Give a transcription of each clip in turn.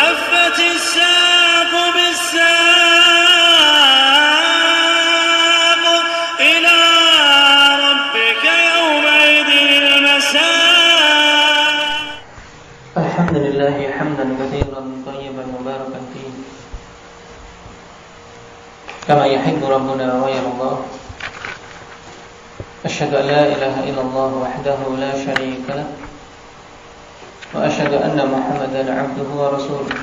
والتفت الساق بالساق إلى ربك يومئذ المساق. الحمد لله حمدا كثيرا طيبا مباركا فيه كما يحب ربنا ويرضى. أشهد أن لا إله إلا الله وحده لا شريك له وأشهد أن محمدا عبده ورسوله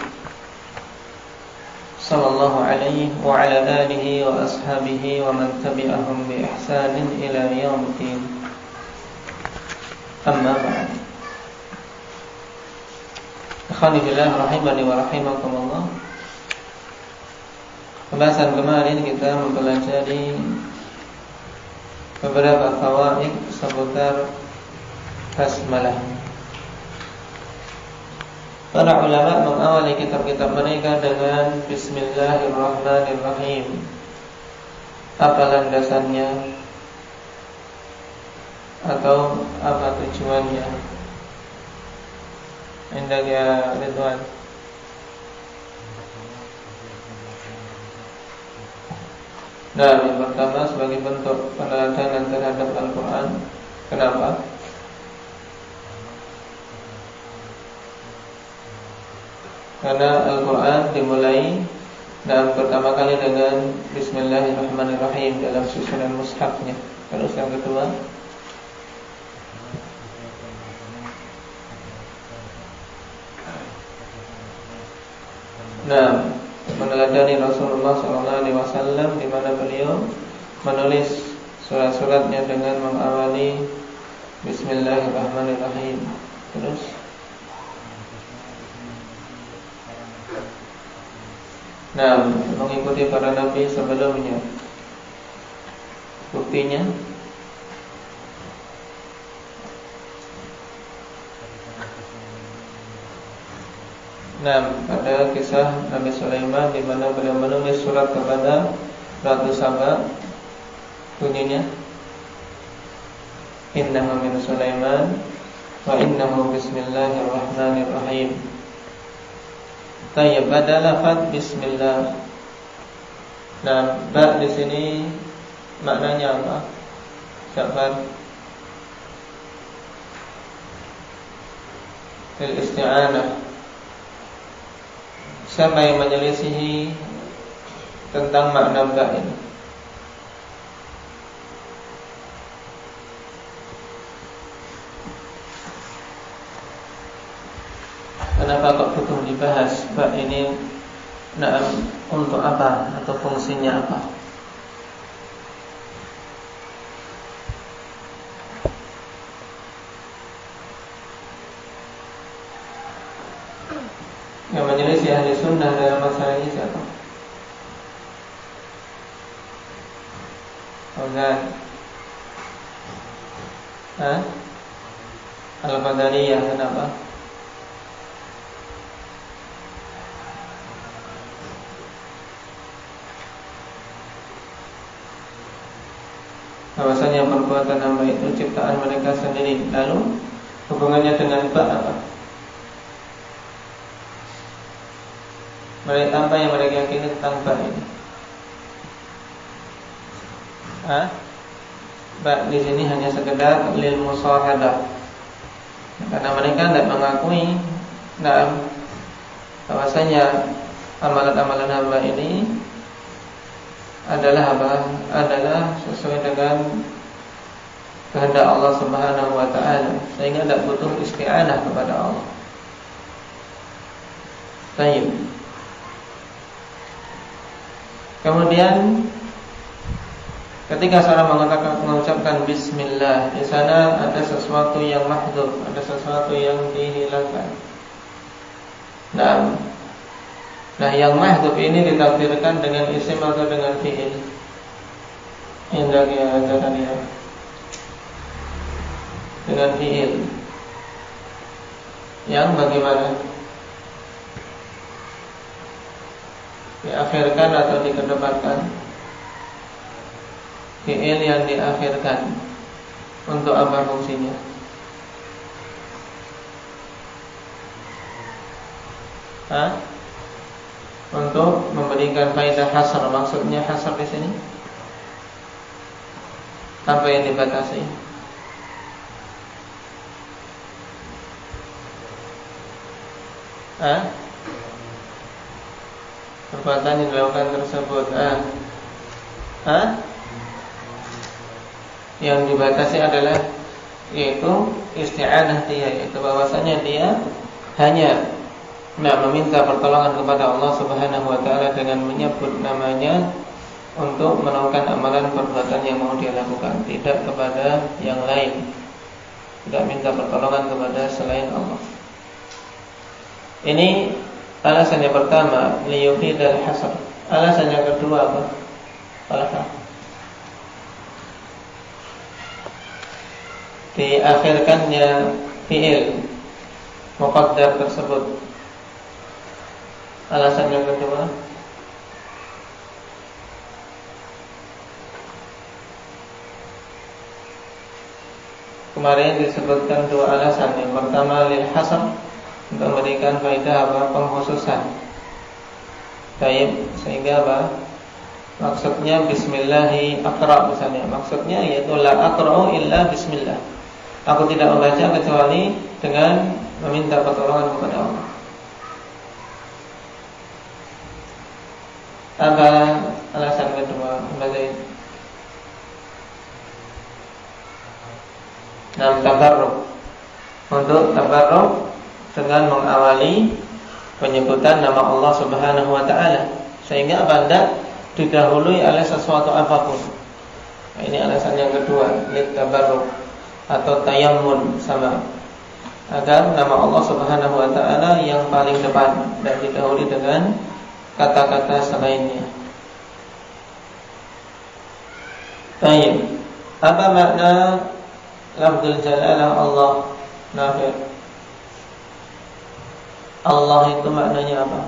صلى الله عليه وعلى آله وأصحابه ومن تبعهم بإحسان إلى يوم الدين. أما بعد. Ikhwani fillah rahimani wa rahimakumullah. Pembahasan kemarin kita mempelajari beberapa fawaid seputar basmalah. Para ulama mengawali kitab-kitab mereka dengan Bismillahirrahmanirrahim. Apa landasannya atau apa tujuannya? Indah ya Ridwan. Nah, yang pertama sebagai bentuk peneladanan terhadap Al-Quran. Kenapa? Karena Al-Quran dimulai dan pertama kali dengan Bismillahirrahmanirrahim dalam susunan mushafnya. Terus yang kedua, nah, meneladani Rasulullah SAW di mana beliau menulis surat-suratnya dengan mengawali Bismillahirrahmanirrahim. Terus, nah, mengikuti para nabi sebelumnya. Buktinya, nah, pada kisah Nabi Sulaiman di mana beliau menulis surat kepada Ratu Saba, bunyinya Innahu min Sulaiman wa innahu bismillahirrahmanirrahim. Tayyib, pada lafaz bismillah. Nah, ba di sini maknanya apa? Syafar fil isti'anah. Siapa yang menyelisihi tentang makna ba ini? Kenapa kok butuh dibahas ba ini? Nah, untuk apa atau fungsinya apa? Yang menyelisih ahli sunnah dalam masalah ini siapa? Fauzan? Al-Qadariyah, kenapa? Bahwasanya perbuatan hamba itu ciptaan mereka sendiri. Lalu hubungannya dengan ba apa? Apa yang mereka yakini tentang ba ini? Ba di sini hanya sekedar lil musahadah. Karena mereka tidak mengakui bahwasanya amalan-amalan hamba ini adalah apa? Adalah sesuai dengan kehendak Allah Subhanahu wa taala, sehingga tidak butuh isti'anah kepada Allah. Baik. Kemudian ketika seorang mengucapkan bismillah, di sana ada sesuatu yang mahdhuf, ada sesuatu yang dihilangkan. Nah, yang mahdhuf ini ditakdirkan dengan isim atau dengan fi'il. Indah ya tadi. Dengan fi'il. Yang bagaimana? Diakhirkan atau dikedepankan? Fi'il yang diakhirkan untuk apa fungsinya? Untuk memberikan faedah hasar. Maksudnya hasar di sini apa yang dibatasi? Perbuatan yang dilakukan tersebut yang dibatasi adalah yaitu isti'anah dia, yaitu bahwasanya dia hanya meminta pertolongan kepada Allah Subhanahu wa taala dengan menyebut namanya untuk melakukan amalan perbuatan yang mau dia lakukan, tidak kepada yang lain, tidak minta pertolongan kepada selain Allah. Ini alasan yang pertama, liyufidal hasr. Alasan yang kedua apa? Diakhirkannya fi'il muqaddar tersebut. Alasan yang kedua, kemarin disebutkan dua alasan. Yang pertama lil hasr, untuk memberikan faedah pengkhususan. Baik, sehingga maksudnya bismillahi aqra misalnya. Maksudnya yaitu la aqra'u illa bismillah. Aku tidak membaca kecuali dengan meminta pertolongan kepada Allah. Apa alasan kedua? Tabarruk. Untuk tabarruk dengan mengawali penyebutan nama Allah Subhanahu wa taala, sehingga tidak didahului oleh sesuatu apapun. Nah, ini alasan yang kedua, lit tabarruk atau tayammun, sama, agar nama Allah Subhanahu wa taala yang paling depan dan didahului dengan kata-kata selainnya. Baik. Apa makna lafzul jalalah Allah? Nafi. Allah itu maknanya apa?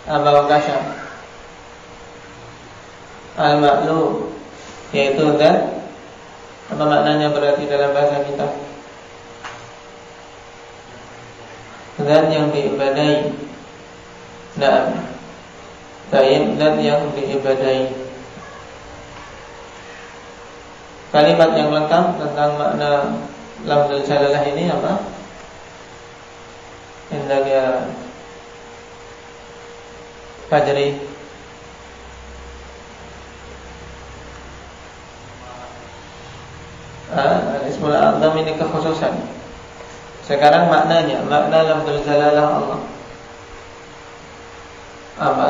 Apa wakasya? Al-ma'lu, yaitu dan apa maknanya berarti dalam bahasa kita? Dan yang diibadai. Nah, dan yang diibadai. Kalimat yang lengkap tentang makna lafzul jalalah ini apa? Indahnya Fajri. Al-Ismul A'zam ini kekhususan. Sekarang maknanya, makna lafzul jalalah Allah apa?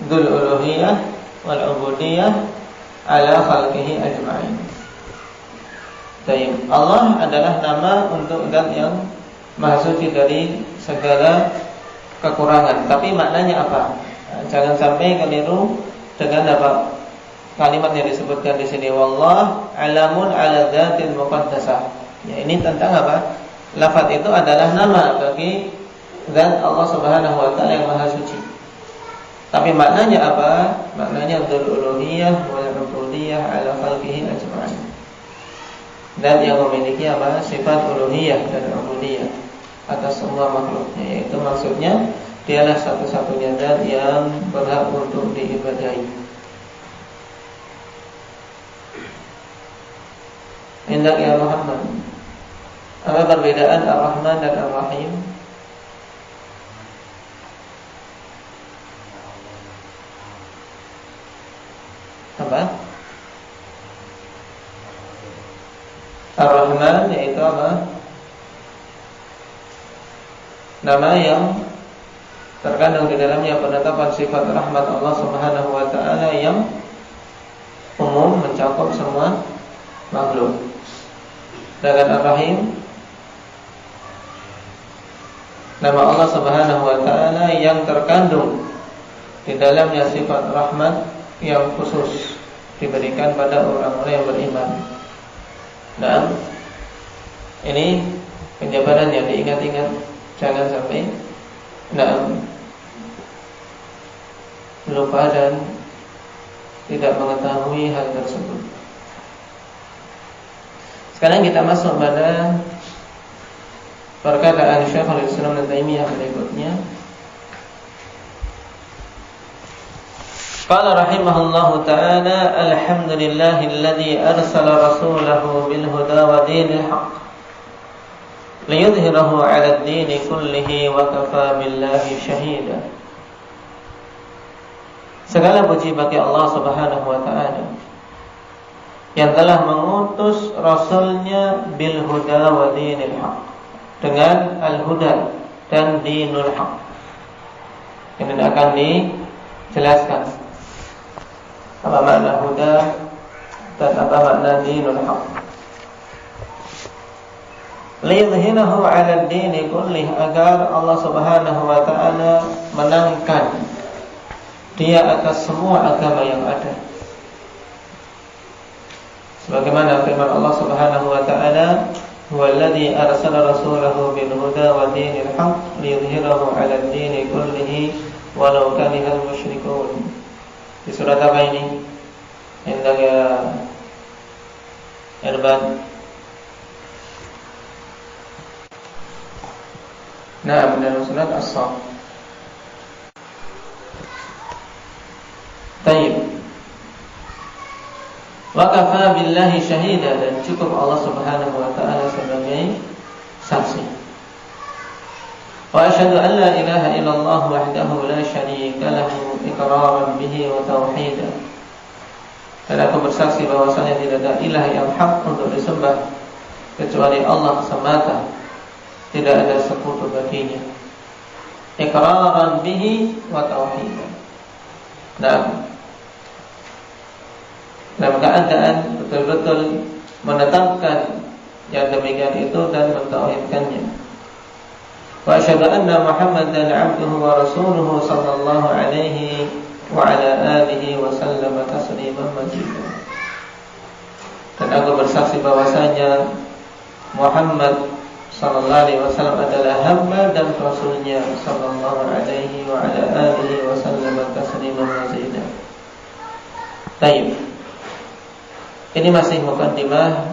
Dzul uluhiyah wal ubudiyah ala khalqihi ajma'in. Baik, Allah adalah nama untuk zat yang maha suci dari segala kekurangan. Tapi maknanya apa? Jangan sampai keliru dengan apa? Kalimat yang disebutkan di sini, wallah alamun ala dzatil muqaddasah. Ya, ini tentang apa? Lafaz itu adalah nama bagi zat Allah Subhanahu wa taala yang maha suci. Tapi maknanya apa? Maknanya dzul uluhiyah wal ubudiyah ala khalqihi ajma'in. Dan yang memiliki apa? Sifat uluhiyah dan ubudiyah atas semua makhluknya, yaitu maksudnya dialah satu-satunya zat yang berhak untuk diibadahi. Indah ya Muhammad. Apa perbedaan Ar-Rahman dan Ar-Rahim? Apa? Ar-Rahman yaitu apa? Nama yang terkandung di dalamnya penetapan sifat rahmat Allah Subhanahu wa taala yang umum, mencakup semua makhluk. Sedangkan Ar-Rahim, nama Allah Subhanahu wa taala yang terkandung di dalamnya sifat rahmat yang khusus diberikan pada orang-orang yang beriman. Nah, Ini penjabaran yang diingat-ingat, jangan sampai lupa dan tidak mengetahui hal tersebut. Sekarang kita masuk pada perkataan Syekhul Islam Ibnu Taimiyah berikutnya. Qala rahimahullahu ta'ala, alhamdulillahilladzi arsala rasulahu bil huda wa dinil haqq liyudhhirahu 'ala ad-dini kullihi wa kafa billahi shahida. Segala puji bagi Allah Subhanahu wa ta'ala yang telah mengutus rasulnya bil huda wa dinil haqq, dengan al-huda dan dinul haqq. Ini akan dijelaskan apa makna huda dan apa makna dinul haqq. Liyudhhirahu 'ala ad-dini kullih, agar Allah Subhanahu wa ta'ala menangkan dia atas semua agama yang ada. Sebagaimana firman Allah Subhanahu wa ta'ala, huwallazi arsala rasulahu bil huda wa dinil haqq liyudhhirahu 'ala ad-dini kullihi walau karihal musyrikun. Di surat apa ini? Indah ya Irban. Nah, benar, surat As-Saff. Taib. Wa kafa billahi syahida, dan cukup Allah Subhanahu wa ta'ala sebagai saksi. Wa asyhadu an la ilaha illallah wahdahu la syarika lahu iqraran bihi wa tauhidan. Dan aku bersaksi bahwasanya tidak ada ilah yang hak untuk disembah kecuali Allah semata, tidak ada sekutu baginya. Iqraran bihi wa tauhidan. Dan dalam keadaan betul-betul menetapkan yang demikian itu dan mentauhidkannya. Wa asyhadu anna Muhammadan 'abduhu wa rasuluhu sallallahu alaihi wa ala alihi wa sallama tasliman mazida. Dan aku bersaksi bahwasanya Muhammad sallallahu alaihi wasallam adalah hamba dan rasulnya sallallahu alaihi wa ala alihi wa sallama tasliman mazida. Baik. Ini masih mukaddimah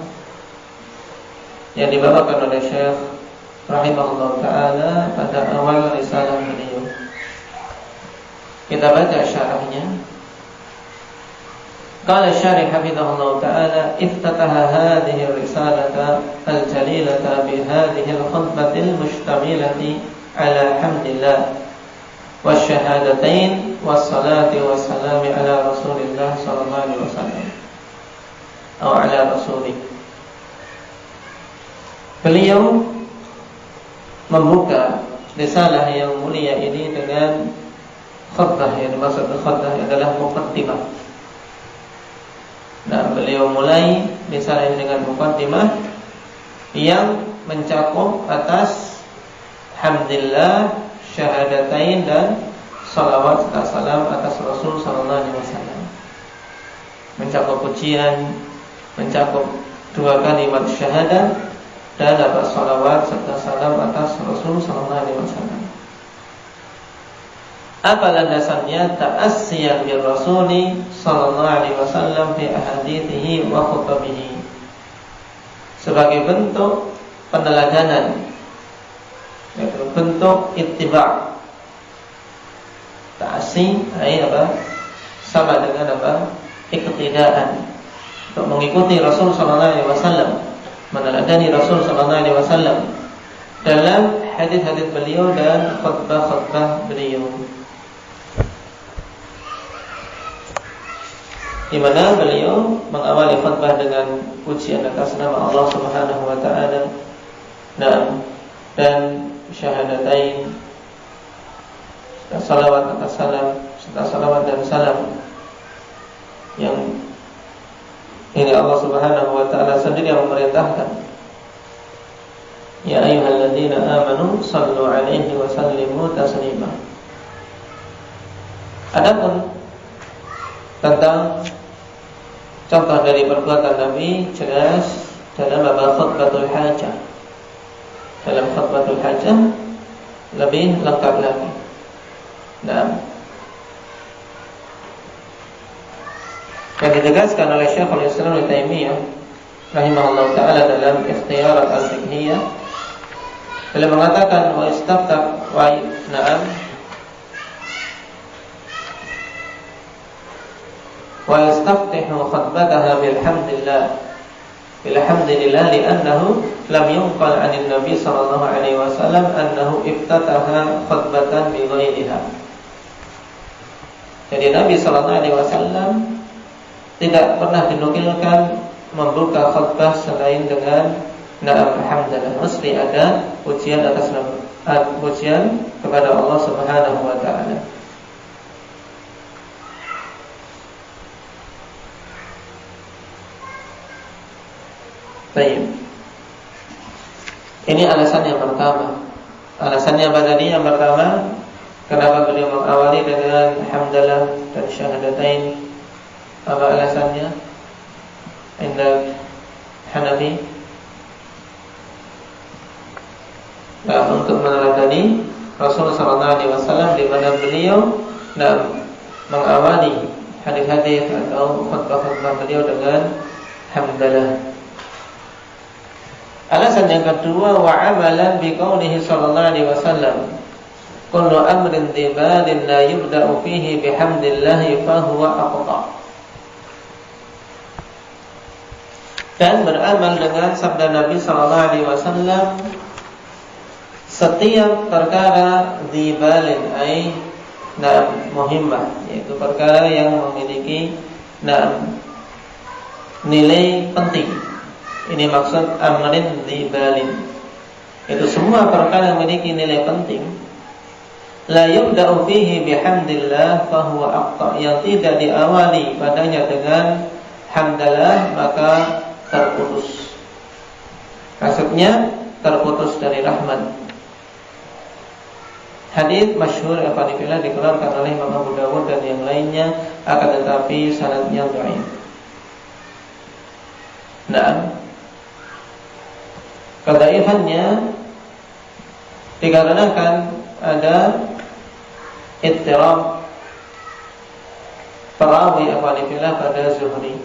yang dibawakan oleh Syekh rahimahullah ta'ala pada awal risalah beliau. Kita baca syarahnya. Qala syarih hafizahullah ta'ala, iftataha hadhihi risalata al-jalilata bi hadhihi al-khutbati al-mushtamilati ala hamdillah wa syahadatain wa salati wa salami ala rasulillah sallallahu alaihi wasallam atau ala rasulih. Beliau membuka risalah yang mulia ini dengan khutbah. Yang dimaksud khutbah adalah muqaddimah. Nah, beliau mulai risalah ini dengan muqaddimah yang mencakup atas hamdillah, syahadatain dan salawat serta salam atas Rasul sallallahu alaihi wasallam. Mencakup pujian, mencakup dua kalimat syahadat dan dapat salawat serta salam atas Rasul sallallahu alaihi wasallam. Apa landasannya? Ta'assiyan bir Rasuli sallallahu alaihi wasallam fi ahadithihi wa khutbabihi. Sebagai bentuk peneladanan, yaitu bentuk ittiba'. Ta'assi apa? Sama dengan apa? Iqtidaan. Untuk mengikuti Rasul sallallahu alaihi wasallam, meneladani Rasul sallallahu alaihi wasallam dalam hadis-hadis beliau dan khutbah-khutbah beliau, di mana beliau mengawali khutbah dengan pujian atas nama Allah Subhanahu wa taala dan syahadatain, salawat atas salam serta salawat dan salam yang ini Allah Subhanahu wa ta'ala sendiri yang memerintahkan. Ya ayyuhalladzina amanu sallu alaihi wa sallimu taslima. Adapun tentang contoh dari perbuatan Nabi jelas dalam bab khutbatul hajah. khutbatul hajah lebih lengkap lagi. Nah, yang ditegaskan oleh Syekhul Islam Ibnu Taimiyah rahimahullah taala dalam Ikhtiyarat al-Fiqhiyah, beliau mengatakan wa istaftah wa na'am wa yastaftihu khutbataha bilhamdillah li'annahu lam yunqal 'anil nabi sallallahu alaihi wasallam annahu iftataha khutbatan bi ghairiha. Jadi Nabi sallallahu alaihi wasallam tidak pernah dinukilkan membuka khutbah selain dengan na'am hamdalah. Mesti ada pujian atas nama, pujian kepada Allah Subhanahu wa taala. Baik. Ini alasan yang pertama. Alasannya apa tadi? Yang pertama, kenapa beliau mengawali dengan hamdalah dan syahadatain? Apa alasannya? Indah Hanafi. Nah, untuk meneladani Rasulullah SAW di mana beliau mengawali hadis-hadis atau khutbah-khutbah beliau dengan hamdalah. Alasan yang kedua, wa amalan bi qaulihi sallallahu alaihi wasallam, kullu amrin dhibalin la yubda'u fihi bihamdillahi fa huwa aqta. Dan beramal dengan sabda Nabi sallallahu alaihi wasallam, setiap perkara dhibalin ai muhimmah, yaitu perkara yang memiliki nilai penting. Ini maksud amrin dhibalin. Itu semua perkara yang memiliki nilai penting. La yubda'u fihi bihamdillah fa huwa aqta. Yang tidak diawali padanya dengan hamdalah maka terputus. Maksudnya terputus dari rahmat. Hadis masyhur apabila dikeluarkan oleh Imam Abu Dawud dan yang lainnya, akan tetapi sanadnya dhaif. Nah, kedaifannya dikarenakan ada ittirab perawi apabila pada Zuhri.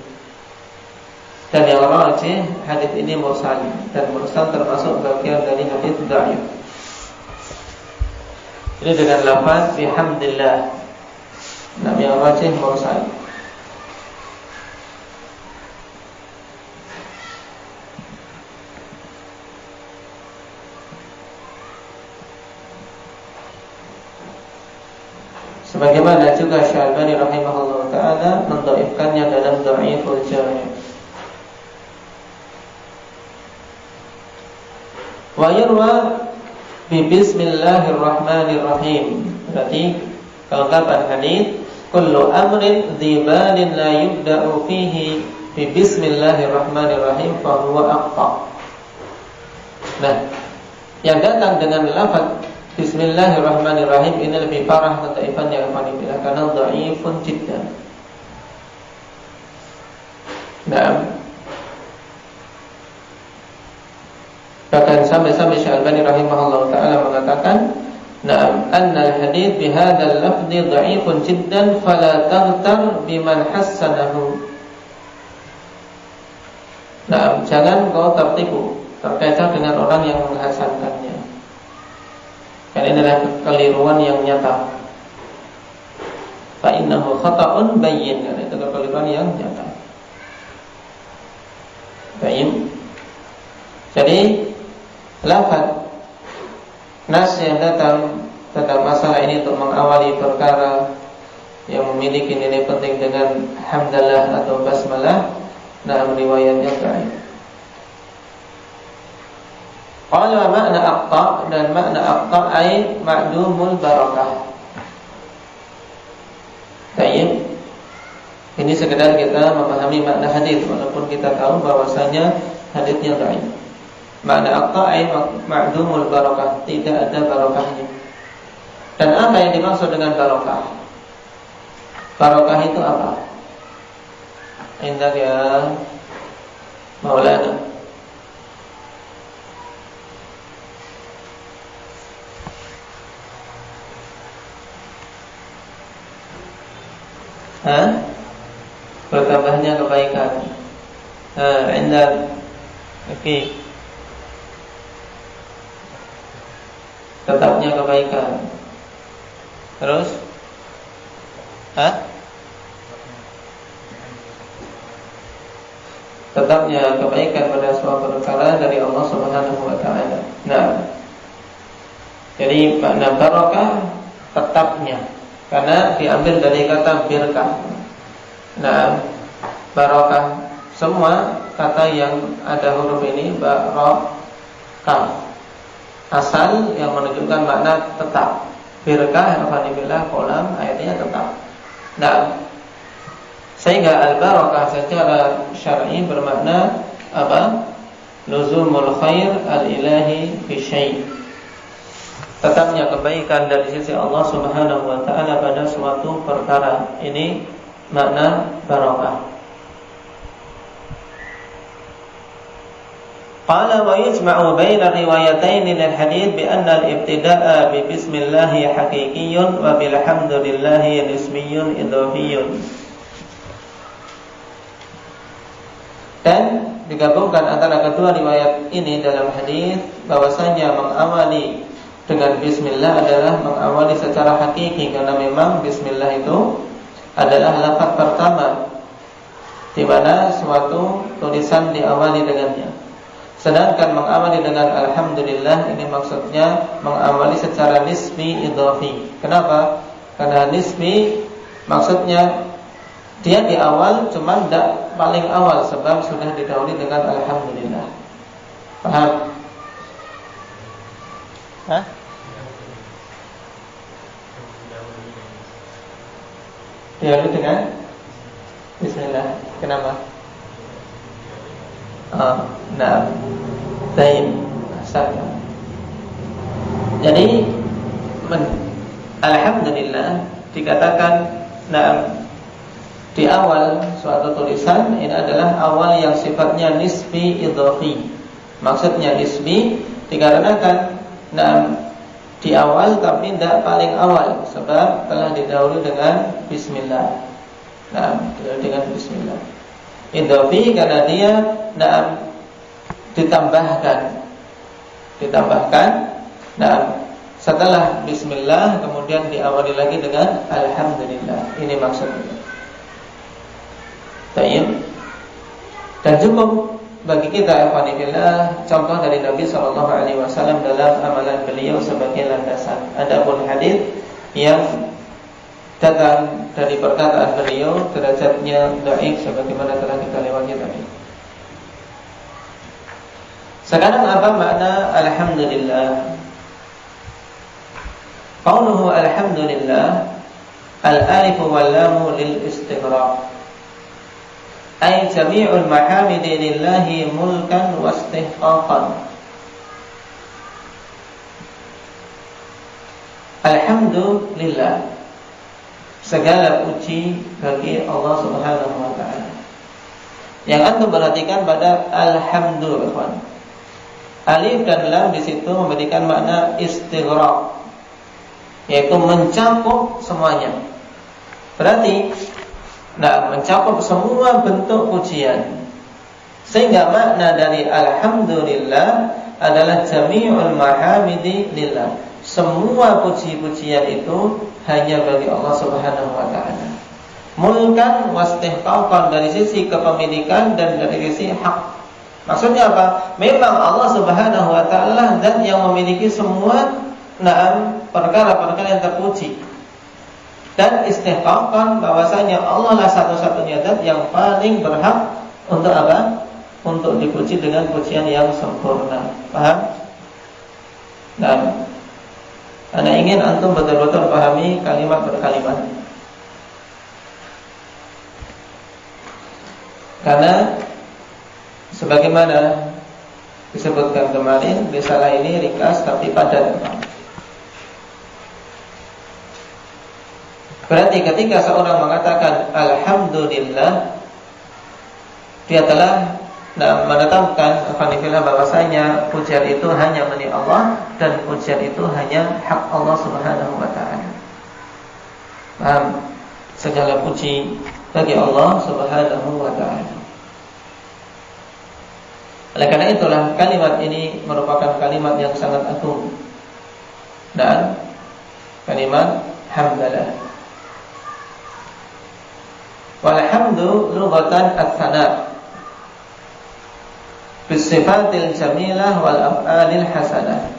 Dan yang rajih hadis ini mursal, dan mursal termasuk bagian dari hadis dhaif. Ini dengan lafaz bihamdillah. Nama yang rajih mursal. Sebagaimana juga Syalbani rahimahullah ta'ala mendhaifkannya dalam Dhaiful Jami'. Wa yurwa bi bismillahirrahmanirrahim. Berarti kelengkapan hadis, kullu amrin dhibalin la yubda'u fihi bi bismillahirrahmanirrahim fa huwa aqta. Nah, yang datang dengan lafaz bismillahirrahmanirrahim ini lebih parah kedaifannya karena dhaifun jiddan. Nah, bahkan sampai Syalbani rahimahullah ta'ala mengatakan, na'am, anna al-hadith bihadzal lafzi dhaifun jiddan fala taghtar biman hassanahu. Na'am, jangan kau tertipu terkecoh dengan orang yang menghasankannya. Karena ini adalah kekeliruan yang nyata. Fa innahu khata'un bayyin, karena itu kekeliruan yang nyata. Baik. Jadi lafaz nas yang datang tentang masalah ini untuk mengawali perkara yang memiliki nilai penting dengan hamdalah atau basmalah, dalam riwayatnya dhaif. Qala makna aqta, dan makna aqta ay ma'dumul barakah. Baik. Ini sekedar kita memahami makna hadis walaupun kita tahu bahwasanya hadisnya dhaif. Makna aqta ay ma'dumul barakah, tidak ada barakahnya. Dan apa yang dimaksud dengan barakah? Barakah itu apa? Indah ya Maulana. Bertambahnya kebaikan. Indah. Oke. Tetapnya kebaikan. Terus? Tetapnya kebaikan pada suatu perkara dari Allah Subhanahu wa taala. Nah, jadi makna barokah tetapnya, karena diambil dari kata birkah. Nah, barokah, semua kata yang ada huruf ini barokah, asal yang menunjukkan makna tetap. Birkah, alhamdulillah, kolam ayatnya tetap. Nah, sehingga al-barakah secara syar'i bermakna apa? Luzumul khair al-ilahi fi syai'. Tetapnya kebaikan dari sisi Allah Subhanahu wa taala pada suatu perkara. Ini makna barakah. Qala wa yajma'u baina riwayatain lil hadits bi anna al-ibtida'a bi bismillah haqiqiyyun wa bilhamdulillah nisbiyyun idhafiyyun. Dan digabungkan antara kedua riwayat ini dalam hadis bahwasanya mengawali dengan bismillah adalah mengawali secara hakiki, karena memang bismillah itu adalah lafaz pertama di mana suatu tulisan diawali dengannya. Sedangkan mengawali dengan alhamdulillah ini maksudnya mengawali secara nisbi idhafi. Kenapa? Karena nisbi maksudnya dia di awal, cuman tidak paling awal, sebab sudah didahului dengan alhamdulillah. Paham? Didahului dengan bismillah. Kenapa? Nah, baik. Jadi alhamdulillah dikatakan di awal suatu tulisan ini adalah awal yang sifatnya nisbi idhafi. Maksudnya nisbi dikarenakan di awal tapi tidak paling awal, sebab telah didahului dengan bismillah. Dengan bismillah. Idhafi karena dia ditambahkan. Setelah bismillah kemudian diawali lagi dengan alhamdulillah. Ini maksudnya. Dan cukup bagi kita ikhwanillah contoh dari Nabi SAW dalam amalan beliau sebagai landasan. Adapun hadis yang datang dari perkataan beliau derajatnya dhaif sebagaimana telah kita lewati tadi. Sekarang apa makna alhamdulillah? Qauluhu alhamdulillah, al-alif wal lam lil istighraq. Ay jami'ul mahamidi lillahi mulkan wa istihqaqan. Alhamdulillah, segala puji bagi Allah Subhanahu wa taala. Yang antum perhatikan pada alhamdulillah, alif dan lam di situ memberikan makna istighraq, yaitu mencakup semuanya. Berarti mencakup semua bentuk pujian. Sehingga makna dari alhamdulillah adalah jami'ul mahamidi lillah. Semua puji-pujian itu hanya bagi Allah Subhanahu wa taala. Mulkan wastihqaqan, dari sisi kepemilikan dan dari sisi hak. Maksudnya apa? Memang Allah Subhanahu wa taala zat yang memiliki semua perkara-perkara yang terpuji. Dan istihqaqan, bahwasanya Allah lah satu-satunya zat yang paling berhak untuk apa? Untuk dipuji dengan pujian yang sempurna. Paham? Ana ingin antum betul-betul pahami kalimat per kalimat. Karena sebagaimana disebutkan kemarin, risalah ini ringkas tapi padat. Berarti ketika seorang mengatakan alhamdulillah, dia telah menetapkan bahwasanya pujian itu hanya milik Allah dan pujian itu hanya hak Allah Subhanahu wa taala. Paham? segala puji bagi Allah Subhanahu wa ta'ala. Oleh karena itulah kalimat ini merupakan kalimat yang sangat agung dan kalimat hamdalah. Walhamdu lughatan ats-tsana bisifatil jamilah wal af'alil hasanah.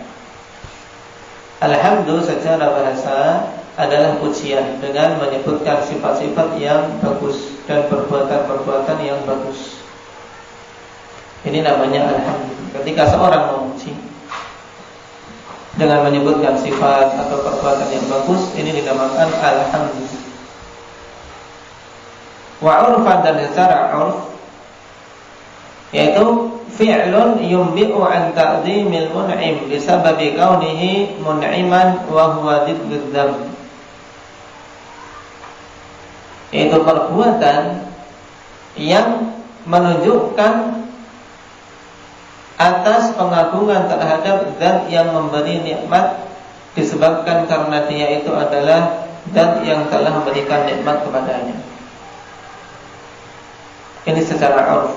Alhamdu secara bahasa adalah pujian dengan menyebutkan sifat-sifat yang bagus dan perbuatan-perbuatan yang bagus. Ini namanya alhamdu. Ketika seorang memuji dengan menyebutkan sifat atau perbuatan yang bagus, ini dinamakan alhamdu. Wa 'urfan, dan secara 'urf yaitu fi'lun yumbi'u an ta'zimil mun'im bisababi kaunihi mun'iman wa huwa diddud dzam. Itu perbuatan yang menunjukkan atas pengagungan terhadap zat yang memberi nikmat, disebabkan karena dia itu adalah zat yang telah memberikan nikmat kepadanya. Ini secara 'urf,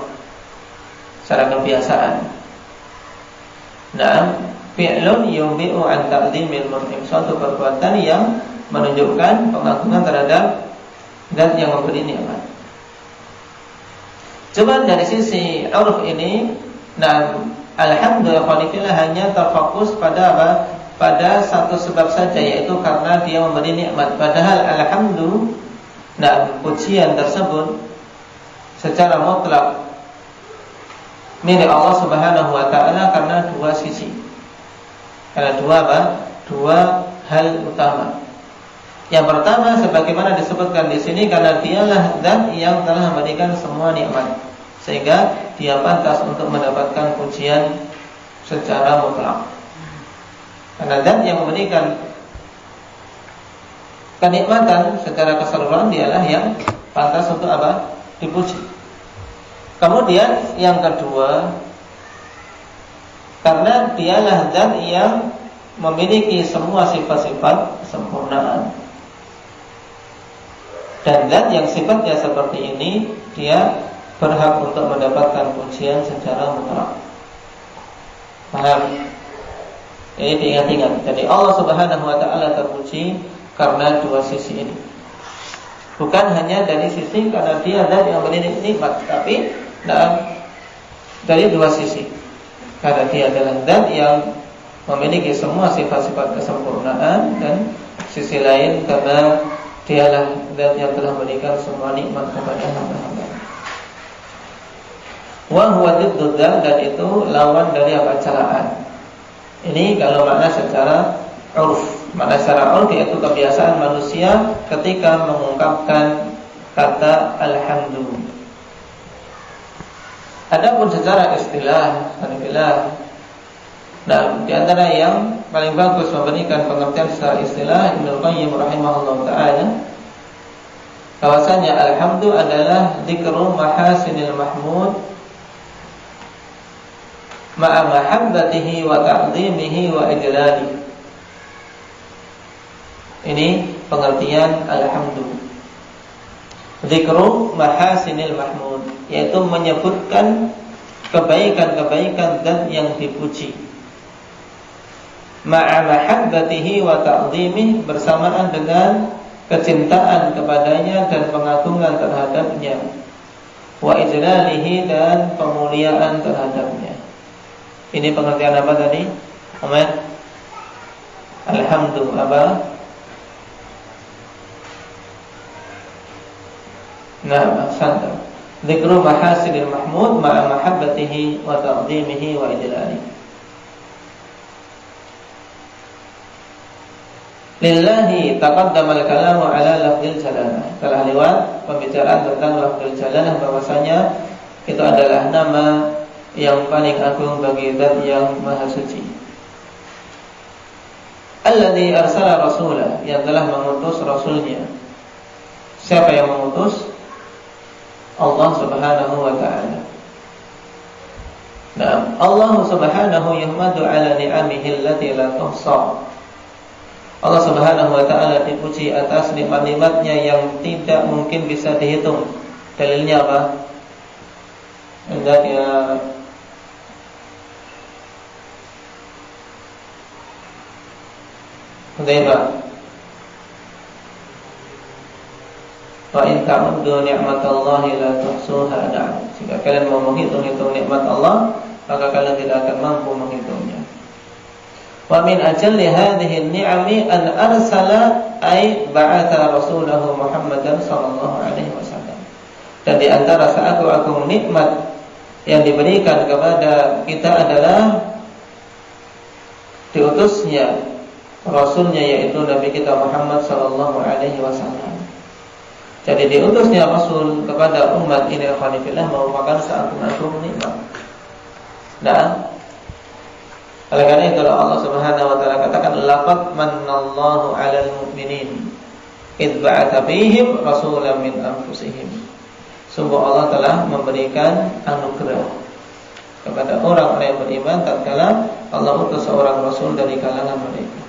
secara kebiasaan. Nah, fi'lun yumbi'u an ta'zimil mun'im, suatu perbuatan yang menunjukkan pengagungan terhadap zat yang memberi nikmat. Coba dari sisi 'urf ini, nah, alhamdulillah hanya terfokus pada apa? Pada satu sebab saja, yaitu karena dia memberi nikmat. Padahal alhamdulillah, nah, pujian tersebut secara mutlak milik Allah Subhanahu wa ta'ala karena dua sisi. Karena dua apa? Dua hal utama. Yang pertama, sebagaimana disebutkan di sini, karena dialah zat yang telah memberikan semua nikmat, sehingga dia pantas untuk mendapatkan pujian secara mutlak. Karena zat yang memberikan kenikmatan secara keseluruhan, dialah yang pantas untuk apa? Dipuji. Kemudian yang kedua, karena dialah zat yang memiliki semua sifat-sifat kesempurnaan. Dan zat yang sifatnya seperti ini, dia berhak untuk mendapatkan pujian secara mutlak. Paham? Ini diingat-ingat. Jadi Allah Subhanahu wa ta'ala terpuji karena dua sisi ini. Bukan hanya dari sisi karena dia zat yang memberi nikmat, tapi dari dua sisi. Karena dia adalah zat yang memiliki semua sifat-sifat kesempurnaan, dan sisi lain karena dialah zat yang telah memberikan semua nikmat kepada hamba-hamba. Wa huwa diddud dzam, dan itu lawan dari apa? Celaan. Ini kalau makna secara 'urf. Makna secara 'urf yaitu kebiasaan manusia ketika mengungkapkan kata alhamdulillah. Adapun secara istilah, alhamdulillah, nah, di antara yang paling bagus memberikan pengertian secara istilah, Ibnu Qayyim rahimahullah ta'ala, bahwasanya alhamdu adalah dzikru mahasinil mahmud ma'a mahabbatihi wa ta'zimihi wa ijlalihi. Ini pengertian alhamdu. Dzikru mahasinil mahmud, yaitu menyebutkan kebaikan-kebaikan zat yang dipuji, ma'a mahabbatihi wa ta'zimihi, bersamaan dengan kecintaan kepadanya dan pengagungan terhadapnya, wa ijlalihi, dan pemuliaan terhadapnya. Ini pengertian apa tadi? Amin. Alhamdulillah apa? Nah, ahsanta. Dzikru mahasinil mahmud ma'a mahabbatihi wa ta'zimihi wa ijlalihi. Lillahi taqaddama al-kalamu ala lafzil jalalah. Telah lewat pembicaraan tentang lafzil jalalah, bahwasanya itu adalah nama yang paling agung bagi zat yang maha suci. Alladzi arsala rasulah, yang telah mengutus rasulnya. Siapa yang mengutus? Allah Subhanahu wa ta'ala. Nah, Allah Subhanahu yahmadu ala ni'amihi allati la tuhsa. Allah Subhanahu wa taala dipuji atas nikmat-nikmatnya yang tidak mungkin bisa dihitung. Dalilnya apa? Hendak ya Hudzaifah. Wa in ta'uddu ni'matallahi la tuhsuha. Jika kalian mau menghitung-hitung nikmat Allah, maka kalian tidak akan mampu menghitungnya. Wa min ajalli hadhihi an-ni'ami an arsala ay ba'atha rasulahu Muhammadan sallallahu alaihi wasallam. Dan di antara seagung-agung nikmat yang diberikan kepada kita adalah diutusnya rasulnya, yaitu Nabi kita Muhammad sallallahu alaihi wasallam. Jadi diutusnya rasul kepada umat ini alhamdulillah merupakan seagung-agung nikmat. Nah, oleh karena itu Allah Subhanahu wa taala katakan laqad mannallahu 'alal mu'minin id ba'atsa fihim rasulan min anfusihim. Sungguh Allah telah memberikan anugerah kepada orang-orang yang beriman tatkala Allah utus seorang rasul dari kalangan mereka.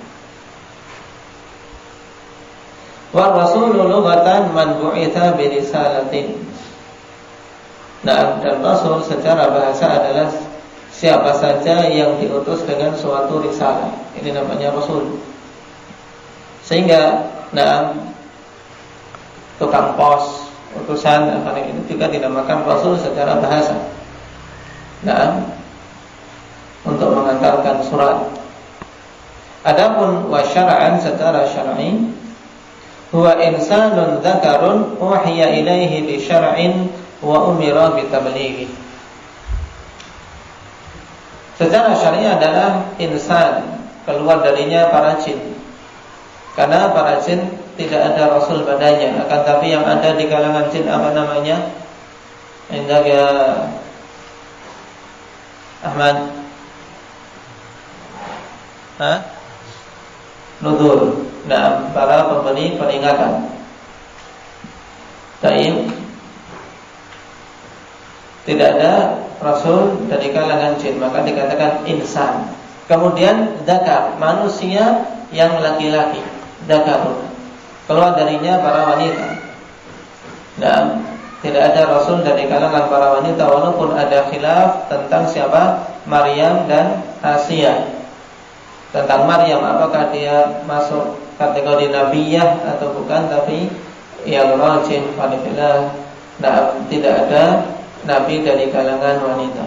Wa rasulu lughatan man bu'itsa bi risalatin. Nah, dan rasul secara bahasa adalah siapa saja yang diutus dengan suatu risalah. Ini namanya rasul. Sehingga tukang pos, utusan, ini juga dinamakan rasul secara bahasa. Untuk mengantarkan surat. Adapun wa syar'an secara syar'i, huwa insanun dzakarun uhiya ilaihi bi syar'in wa umira bi tablighi. Secara syariah adalah insan, keluar darinya para jin. Karena para jin tidak ada rasul padanya, akan tapi yang ada di kalangan jin apa namanya? Hendak ya Ahmad. Nuzul. Nah, para pemberi peringatan. Tidak ada rasul dari kalangan jin, maka dikatakan insan. Kemudian dzakar, manusia yang laki-laki, dzakarun, keluar darinya para wanita. Nah, tidak ada rasul dari kalangan para wanita, walaupun ada khilaf tentang siapa Maryam dan Asia. Tentang Maryam, apakah dia masuk kategori nabiyah atau bukan, tapi yang rajih falillah, tidak ada nabi dari kalangan wanita.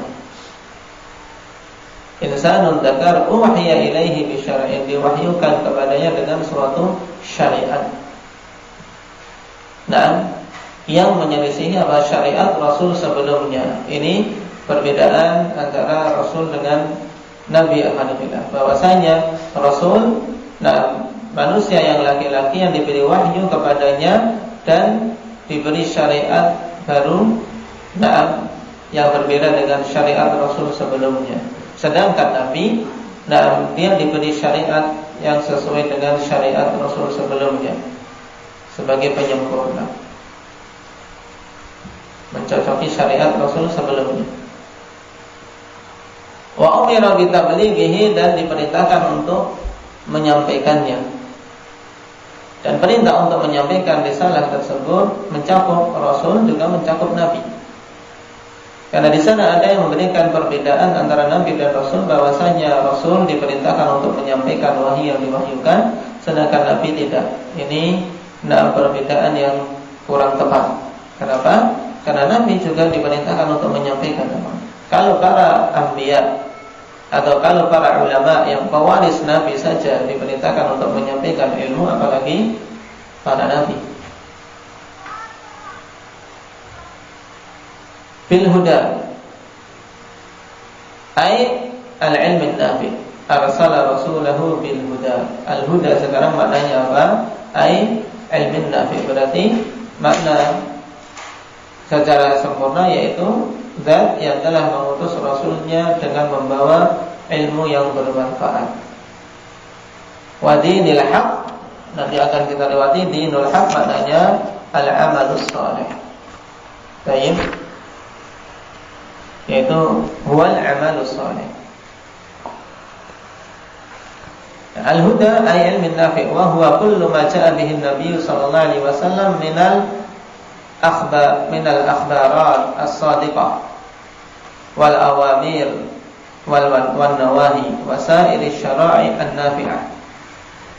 Insanun dzakar uhiya ilaihi bi syar'in, diwahyukan kepadanya dengan suatu syariat. Yang menyelisihi apa syariat rasul sebelumnya. Ini perbedaan antara rasul dengan nabi alhamdulillah. Bahwasanya rasul, manusia yang laki-laki yang diberi wahyu kepadanya dan diberi syariat baru, yang berbeda dengan syariat rasul sebelumnya. Sedangkan nabi, dia diberi syariat yang sesuai dengan syariat rasul sebelumnya sebagai penyempurna, mencocoki syariat rasul sebelumnya. Wa umira bi tablighihi, dan diperintahkan untuk menyampaikannya. Dan perintah untuk menyampaikan risalah tersebut mencakup rasul juga mencakup nabi. Karena di sana ada yang memberikan perbedaan antara nabi dan rasul, bahwasanya rasul diperintahkan untuk menyampaikan wahyu yang diwahyukan, sedangkan nabi tidak. Ini perbedaan yang kurang tepat. Kenapa? Karena nabi juga diperintahkan untuk menyampaikan. Kalau para anbiya atau kalau para ulama yang pewaris nabi saja diperintahkan untuk menyampaikan ilmu, apalagi para nabi. Bil huda ay al-ilm an-nafi, arsala rasulahu bil huda. Al-huda sekarang maknanya apa? Ay ilmin nafi, berarti makna secara sempurna yaitu zat yang telah mengutus rasulnya dengan membawa ilmu yang bermanfaat. Wa dinil haq, nanti akan kita lewati. Dinul haq maknanya al-amalus salih. Baik, yaitu huwal amalus salih. Al-huda ay ilmin nafi' wa huwa kullu ma ja'a bihi an-nabiy sallallahu alaihi wasallam minal akhbarat as-sadiqah wal awamir wal nawahi wa sa'iri syara'i an-nafi'ah,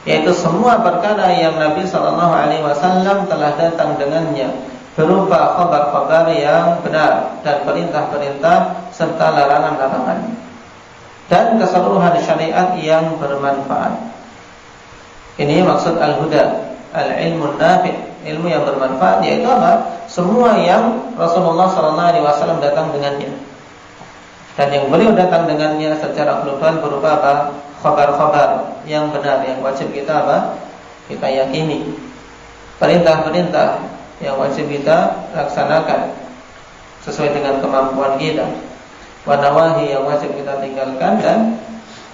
yaitu semua perkara yang Nabi sallallahu alaihi wasallam telah datang dengannya berupa khabar-khabar yang benar dan perintah-perintah serta larangan-larangan dan keseluruhan syariat yang bermanfaat. Ini maksud al-huda, al-ilmun nafi', ilmu yang bermanfaat, yaitu apa? Semua yang Rasulullah SAW datang dengannya, dan yang beliau datang dengannya secara global berupa apa? Khabar-khabar yang benar, yang wajib kita apa? Kita yakini. Perintah-perintah yang wajib kita laksanakan sesuai dengan kemampuan kita. Wanawahi yang wajib kita tinggalkan, dan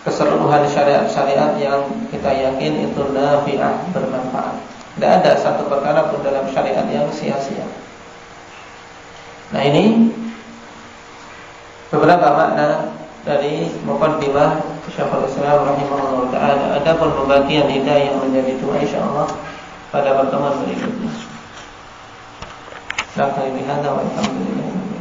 keseluruhan syariat-syariat yang kita yakin itu nafi'ah, bermanfaat. Tidak ada satu perkara pun dalam syariat yang sia-sia. Nah, ini beberapa makna dari muqaddimah Syekhul Islam rahimahullah ta'ala. Ada pun pembagian hidayah yang menjadi dua insyaallah pada pertemuan berikutnya. Nakal bihadza wa alhamdulillah.